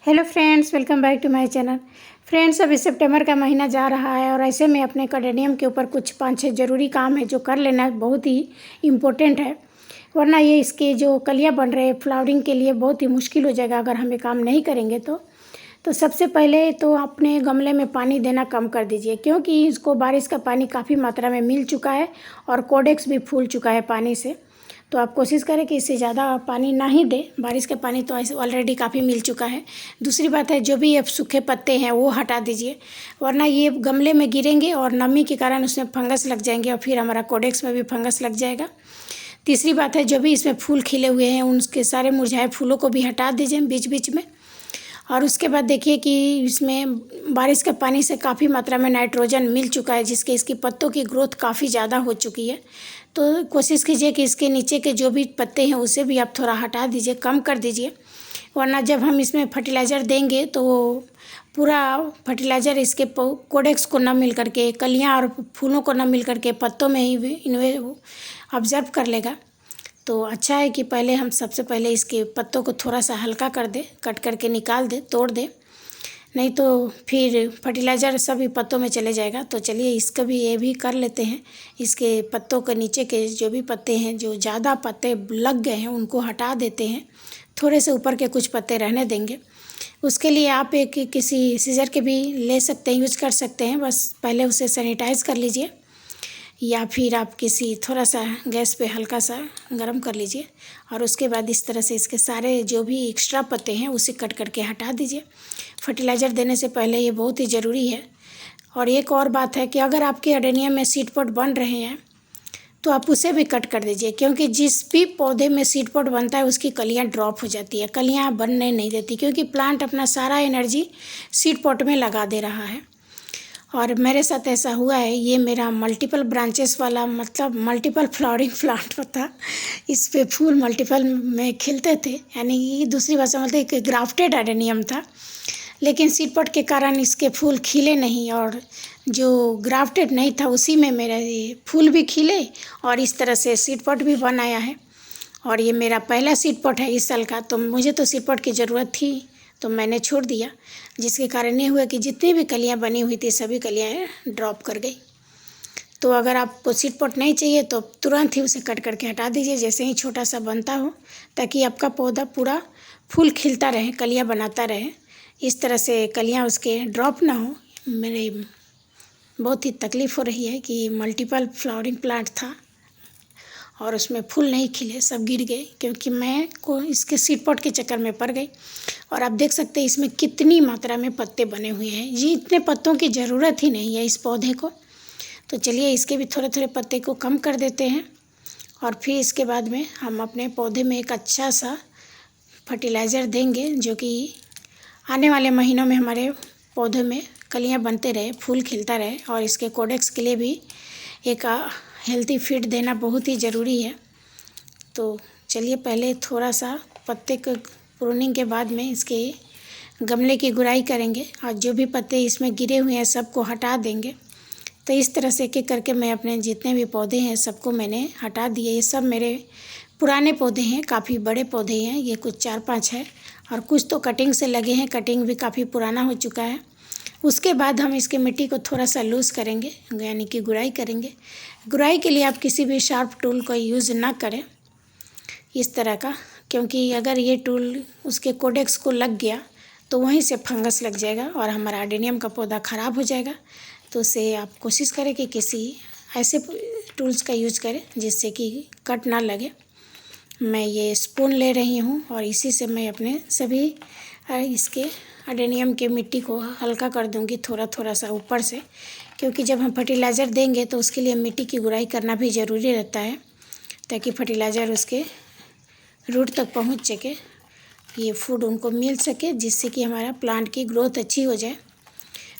Hello friends, welcome back to my channel. Friends, अभी सितंबर का महीना जा रहा है और ऐसे में अपने कार्डेनियम के ऊपर कुछ 5-6 ज़रूरी काम है जो कर लेना बहुत ही इम्पोर्टेंट है, वरना ये इसके जो कलियां बन रहे हैं फ्लावरिंग के लिए बहुत ही मुश्किल हो जाएगा अगर हम ये काम नहीं करेंगे तो सबसे पहले तो अपने गमले में पानी देना कम कर दीजिए, क्योंकि इसको बारिश का पानी काफ़ी मात्रा में मिल चुका है और कोडेक्स भी फूल चुका है पानी से। तो आप कोशिश करें कि इससे ज़्यादा पानी ना ही दें, बारिश का पानी तो ऐसे ऑलरेडी काफ़ी मिल चुका है। दूसरी बात है, जो भी अब सूखे पत्ते हैं वो हटा दीजिए, वरना ये गमले में गिरेंगे और नमी के कारण उसमें फंगस लग जाएंगे और फिर हमारा कोडेक्स में भी फंगस लग जाएगा। तीसरी बात है, जो भी इसमें फूल खिले हुए हैं उनके सारे मुरझाए फूलों को भी हटा दीजिए बीच बीच में। और उसके बाद देखिए कि इसमें बारिश के पानी से काफ़ी मात्रा में नाइट्रोजन मिल चुका है, जिसके इसकी पत्तों की ग्रोथ काफ़ी ज़्यादा हो चुकी है। तो कोशिश कीजिए कि इसके नीचे के जो भी पत्ते हैं उसे भी आप थोड़ा हटा दीजिए, कम कर दीजिए, वरना जब हम इसमें फर्टिलाइज़र देंगे तो पूरा फर्टिलाइज़र इसके कोडेक्स को न मिल करके, कलियाँ और फूलों को न मिल करके पत्तों में ही इन्हें ऑब्जर्व कर लेगा। तो अच्छा है कि पहले हम सबसे पहले इसके पत्तों को थोड़ा सा हल्का कर दें, कट करके निकाल दें, तोड़ दें, नहीं तो फिर फर्टिलाइज़र सभी पत्तों में चले जाएगा। तो चलिए इसका भी ये भी कर लेते हैं। इसके पत्तों के नीचे के जो भी पत्ते हैं, जो ज़्यादा पत्ते लग गए हैं उनको हटा देते हैं, थोड़े से ऊपर के कुछ पत्ते रहने देंगे। उसके लिए आप एक किसी सीजर के भी ले सकते हैं, यूज कर सकते हैं, बस पहले उसे सैनिटाइज़ कर लीजिए या फिर आप किसी थोड़ा सा गैस पे हल्का सा गरम कर लीजिए और उसके बाद इस तरह से इसके सारे जो भी एक्स्ट्रा पत्ते हैं उसे कट करके हटा दीजिए। फर्टिलाइज़र देने से पहले ये बहुत ही ज़रूरी है। और एक और बात है कि अगर आपके अडेनियम में सीड पॉट बन रहे हैं तो आप उसे भी कट कर दीजिए, क्योंकि जिस भी पौधे में सीड पॉट बनता है उसकी कलियाँ ड्रॉप हो जाती है, कलियाँ बनने नहीं देती, क्योंकि प्लांट अपना सारा एनर्जी सीड पॉट में लगा दे रहा है। और मेरे साथ ऐसा हुआ है, ये मेरा मल्टीपल ब्रांचेस वाला मतलब मल्टीपल फ्लावरिंग प्लांट था। इस पे फूल मल्टीपल में खिलते थे, यानी कि दूसरी भाषा में मतलब एक ग्राफ्टेड एडेनियम था, लेकिन सीड पॉट के कारण इसके फूल खिले नहीं और जो ग्राफ्टेड नहीं था उसी में मेरा ये फूल भी खिले और इस तरह से सीड पॉट भी बनाया है। और ये मेरा पहला सीड पॉट है इस साल का, तो मुझे तो सीड पॉट की ज़रूरत थी तो मैंने छोड़ दिया, जिसके कारण ये हुआ कि जितनी भी कलियां बनी हुई थी सभी कलियां ड्रॉप कर गई। तो अगर आपको सीड पॉट नहीं चाहिए तो तुरंत ही उसे कट करके हटा दीजिए जैसे ही छोटा सा बनता हो, ताकि आपका पौधा पूरा फूल खिलता रहे, कलियां बनाता रहे। इस तरह से कलियां उसके ड्रॉप ना हो। मेरे बहुत ही तकलीफ़ हो रही है कि मल्टीपल फ्लावरिंग प्लांट था और उसमें फूल नहीं खिले, सब गिर गए, क्योंकि मैं को इसके सीड पॉट के चक्कर में पड़ गई। और आप देख सकते हैं इसमें कितनी मात्रा में पत्ते बने हुए हैं, ये इतने पत्तों की ज़रूरत ही नहीं है इस पौधे को। तो चलिए इसके भी थोड़े थोड़े पत्ते को कम कर देते हैं और फिर इसके बाद में हम अपने पौधे में एक अच्छा सा फर्टिलाइज़र देंगे, जो कि आने वाले महीनों में हमारे पौधे में कलियां बनते रहे, फूल खिलता रहे। और इसके कोडेक्स के लिए भी एक हेल्दी फीड देना बहुत ही ज़रूरी है। तो चलिए पहले थोड़ा सा पत्ते को प्रूनिंग के बाद में इसके गमले की गुड़ाई करेंगे और जो भी पत्ते इसमें गिरे हुए हैं सबको हटा देंगे। तो इस तरह से एक एक करके मैं अपने जितने भी पौधे हैं सबको मैंने हटा दिए। ये सब मेरे पुराने पौधे हैं, काफ़ी बड़े पौधे हैं, ये कुछ 4-5 है और कुछ तो कटिंग से लगे हैं, कटिंग भी काफ़ी पुराना हो चुका है। उसके बाद हम इसके मिट्टी को थोड़ा सा लूज़ करेंगे, यानी कि गुड़ाई करेंगे। गुड़ाई के लिए आप किसी भी शार्प टूल का यूज़ ना करें इस तरह का, क्योंकि अगर ये टूल उसके कोडेक्स को लग गया तो वहीं से फंगस लग जाएगा और हमारा अडेनियम का पौधा ख़राब हो जाएगा। तो उसे आप कोशिश करें कि किसी ऐसे टूल्स का यूज़ करें जिससे कि कट ना लगे। मैं ये स्पून ले रही हूँ और इसी से मैं अपने सभी इसके अडेनियम के मिट्टी को हल्का कर दूँगी थोड़ा थोड़ा सा ऊपर से, क्योंकि जब हम फर्टिलाइज़र देंगे तो उसके लिए मिट्टी की गुड़ाई करना भी ज़रूरी रहता है, ताकि फर्टिलाइज़र उसके रूट तक पहुंच सके, ये फूड उनको मिल सके, जिससे कि हमारा प्लांट की ग्रोथ अच्छी हो जाए।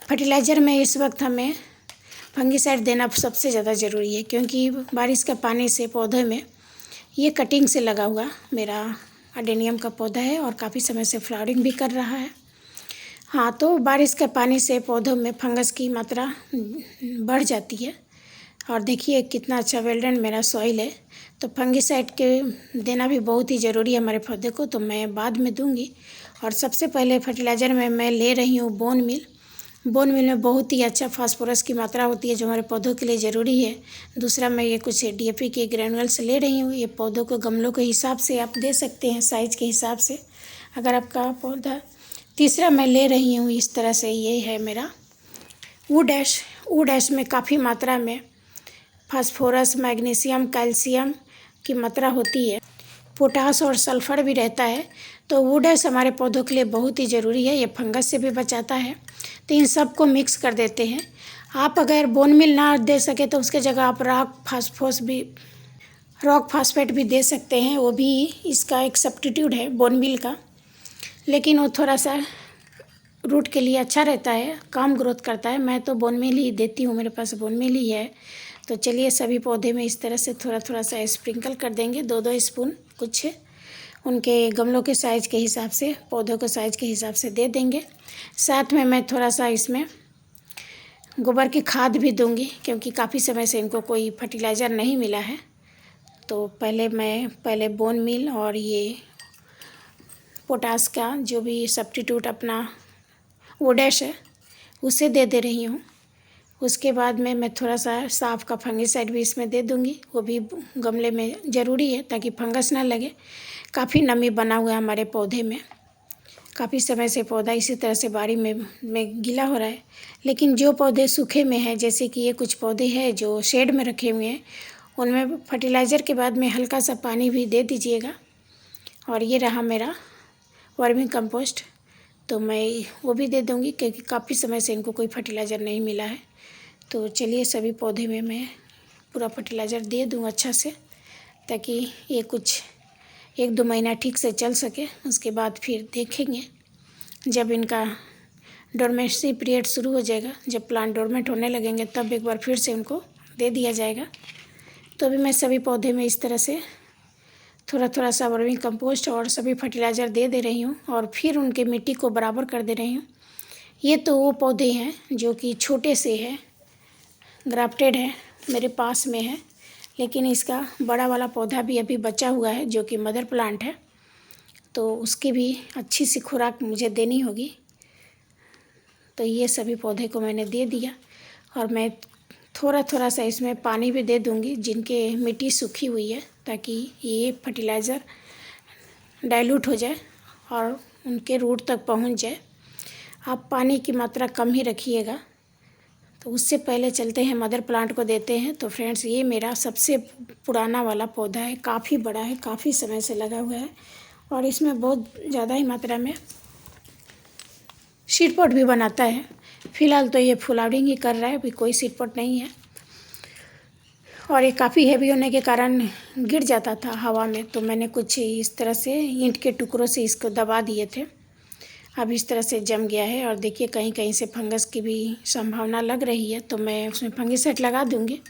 फर्टिलाइज़र में इस वक्त हमें फंगीसाइड देना सबसे ज़्यादा ज़रूरी है, क्योंकि बारिश का पानी से पौधे में ये कटिंग से लगा हुआ मेरा अडेनियम का पौधा है और काफ़ी समय से फ्लावरिंग भी कर रहा है। हाँ, तो बारिश के पानी से पौधों में फंगस की मात्रा बढ़ जाती है। और देखिए कितना अच्छा वेल्डन मेरा सॉइल है, तो फंगीसाइड के देना भी बहुत ही ज़रूरी है हमारे पौधे को, तो मैं बाद में दूंगी। और सबसे पहले फर्टिलाइज़र में मैं ले रही हूँ बोन मिल। बोन मिल में बहुत ही अच्छा फास्फोरस की मात्रा होती है जो हमारे पौधों के लिए ज़रूरी है। दूसरा मैं ये कुछ DAP के ग्रैनुअल्स ले रही हूँ। ये पौधों को गमलों के हिसाब से आप दे सकते हैं, साइज़ के हिसाब से अगर आपका पौधा। तीसरा मैं ले रही हूँ इस तरह से, ये है मेरा वुड ऐश में काफ़ी मात्रा में फास्फोरस, मैग्नीशियम, कैल्शियम की मात्रा होती है। पोटास और सल्फ़र भी रहता है। तो वुड ऐश हमारे पौधों के लिए बहुत ही ज़रूरी है। ये फंगस से भी बचाता है। तो इन सब को मिक्स कर देते हैं। आप अगर बोन मिल ना दे सके तो उसके जगह आप रॉक फास्फेट भी दे सकते हैं। वो भी इसका एक सब्स्टिट्यूट है बोन मिल का, लेकिन वो थोड़ा सा रूट के लिए अच्छा रहता है, कम ग्रोथ करता है। मैं तो बोन मिल ही देती हूँ, मेरे पास बोन मिल ही है। तो चलिए सभी पौधे में इस तरह से थोड़ा थोड़ा सा स्प्रिंकल कर देंगे, 2-2 स्पून, कुछ उनके गमलों के साइज़ के हिसाब से, पौधों के साइज़ के हिसाब से दे देंगे। साथ में मैं थोड़ा सा इसमें गोबर की खाद भी दूंगी, क्योंकि काफ़ी समय से इनको कोई फर्टिलाइज़र नहीं मिला है। तो पहले बोन मिल और ये पोटास का जो भी सब्स्टिट्यूट अपना वुड ऐश है उसे दे रही हूँ। उसके बाद में मैं थोड़ा सा साफ का फंगिसाइड भी इसमें दे दूँगी। वो भी गमले में ज़रूरी है ताकि फंगस ना लगे। काफ़ी नमी बना हुआ है हमारे पौधे में, काफ़ी समय से पौधा इसी तरह से बारी में गीला हो रहा है। लेकिन जो पौधे सूखे में हैं, जैसे कि ये कुछ पौधे हैं जो शेड में रखे हुए हैं, उनमें फर्टिलाइज़र के बाद में हल्का सा पानी भी दे दीजिएगा। और ये रहा मेरा वर्मी कंपोस्ट, तो मैं वो भी दे दूँगी क्योंकि काफ़ी समय से इनको कोई फर्टिलाइज़र नहीं मिला है। तो चलिए सभी पौधे में मैं पूरा फर्टिलाइज़र दे दूँ अच्छा से, ताकि ये कुछ 1-2 महीना ठीक से चल सके। उसके बाद फिर देखेंगे जब इनका डोरमेंसी पीरियड शुरू हो जाएगा, जब प्लांट डोरमेंट होने लगेंगे, तब एक बार फिर से उनको दे दिया जाएगा। तो अभी मैं सभी पौधे में इस तरह से थोड़ा थोड़ा सा वर्मी कंपोस्ट और सभी फर्टिलाइज़र दे रही हूँ और फिर उनके मिट्टी को बराबर कर दे रही हूँ। ये तो वो पौधे हैं जो कि छोटे से हैं, ग्राफ्टेड है, मेरे पास में है, लेकिन इसका बड़ा वाला पौधा भी अभी बचा हुआ है जो कि मदर प्लांट है। तो उसकी भी अच्छी सी खुराक मुझे देनी होगी। तो ये सभी पौधे को मैंने दे दिया और मैं थोड़ा थोड़ा सा इसमें पानी भी दे दूँगी जिनके मिट्टी सूखी हुई है, ताकि ये फर्टिलाइज़र डाइल्यूट हो जाए और उनके रूट तक पहुंच जाए। आप पानी की मात्रा कम ही रखिएगा। तो उससे पहले चलते हैं मदर प्लांट को देते हैं। तो फ्रेंड्स, ये मेरा सबसे पुराना वाला पौधा है, काफ़ी बड़ा है, काफ़ी समय से लगा हुआ है और इसमें बहुत ज़्यादा ही मात्रा में सीड पॉट भी बनाता है। फ़िलहाल तो ये फ्लावरिंग ही कर रहा है, अभी कोई सीड पॉट नहीं है। और ये काफ़ी हैवी होने के कारण गिर जाता था हवा में, तो मैंने कुछ इस तरह से ईंट के टुकड़ों से इसको दबा दिए थे। अब इस तरह से जम गया है और देखिए कहीं कहीं से फंगस की भी संभावना लग रही है, तो मैं उसमें फंगिसाइड लगा दूंगी।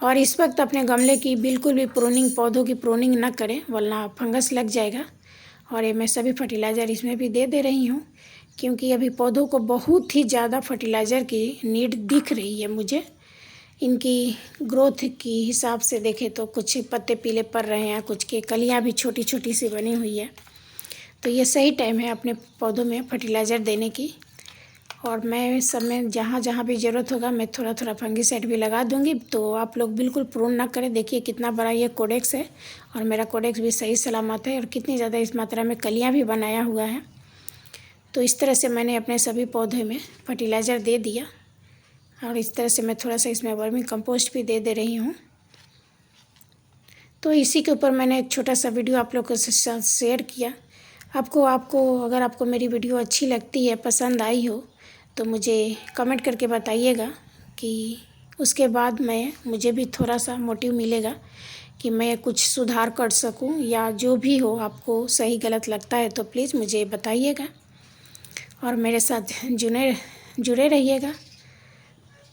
और इस वक्त अपने गमले की बिल्कुल भी प्रूनिंग, पौधों की प्रूनिंग ना करें, वरना फंगस लग जाएगा। और ये मैं सभी फर्टिलाइज़र इसमें भी दे रही हूँ, क्योंकि अभी पौधों को बहुत ही ज़्यादा फर्टिलाइज़र की नीड दिख रही है मुझे। इनकी ग्रोथ की हिसाब से देखें तो कुछ पत्ते पीले पड़ रहे हैं, कुछ के कलियाँ भी छोटी छोटी सी बनी हुई है। तो ये सही टाइम है अपने पौधों में फर्टिलाइज़र देने की। और मैं सब में जहाँ जहाँ भी ज़रूरत होगा मैं थोड़ा थोड़ा फंगिसाइड भी लगा दूंगी। तो आप लोग बिल्कुल प्रून ना करें। देखिए कितना बड़ा ये कोडेक्स है और मेरा कोडेक्स भी सही सलामत है और कितनी ज़्यादा इस मात्रा में कलियाँ भी बनाया हुआ है। तो इस तरह से मैंने अपने सभी पौधे में फर्टिलाइज़र दे दिया और इस तरह से मैं थोड़ा सा इसमें वर्मी कंपोस्ट भी दे रही हूँ। तो इसी के ऊपर मैंने एक छोटा सा वीडियो आप लोगों के साथ शेयर किया। अगर आपको मेरी वीडियो अच्छी लगती है, पसंद आई हो, तो मुझे कमेंट करके बताइएगा कि उसके बाद मुझे भी थोड़ा सा मोटिव मिलेगा कि मैं कुछ सुधार कर सकूं, या जो भी हो आपको सही गलत लगता है तो प्लीज़ मुझे बताइएगा और मेरे साथ जुड़े रहिएगा।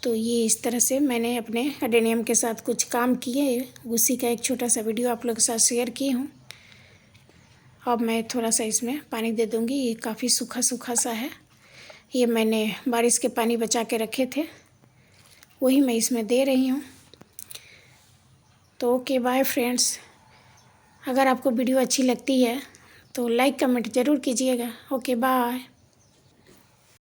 तो ये इस तरह से मैंने अपने अडेनियम के साथ कुछ काम किए, उसी का एक छोटा सा वीडियो आप लोगों के साथ शेयर की हूँ। अब मैं थोड़ा सा इसमें पानी दे दूँगी। ये काफ़ी सूखा सूखा सा है, ये मैंने बारिश के पानी बचा के रखे थे, वही मैं इसमें दे रही हूँ। तो ओके, बाय फ्रेंड्स। अगर आपको वीडियो अच्छी लगती है तो लाइक कमेंट ज़रूर कीजिएगा। Okay bye.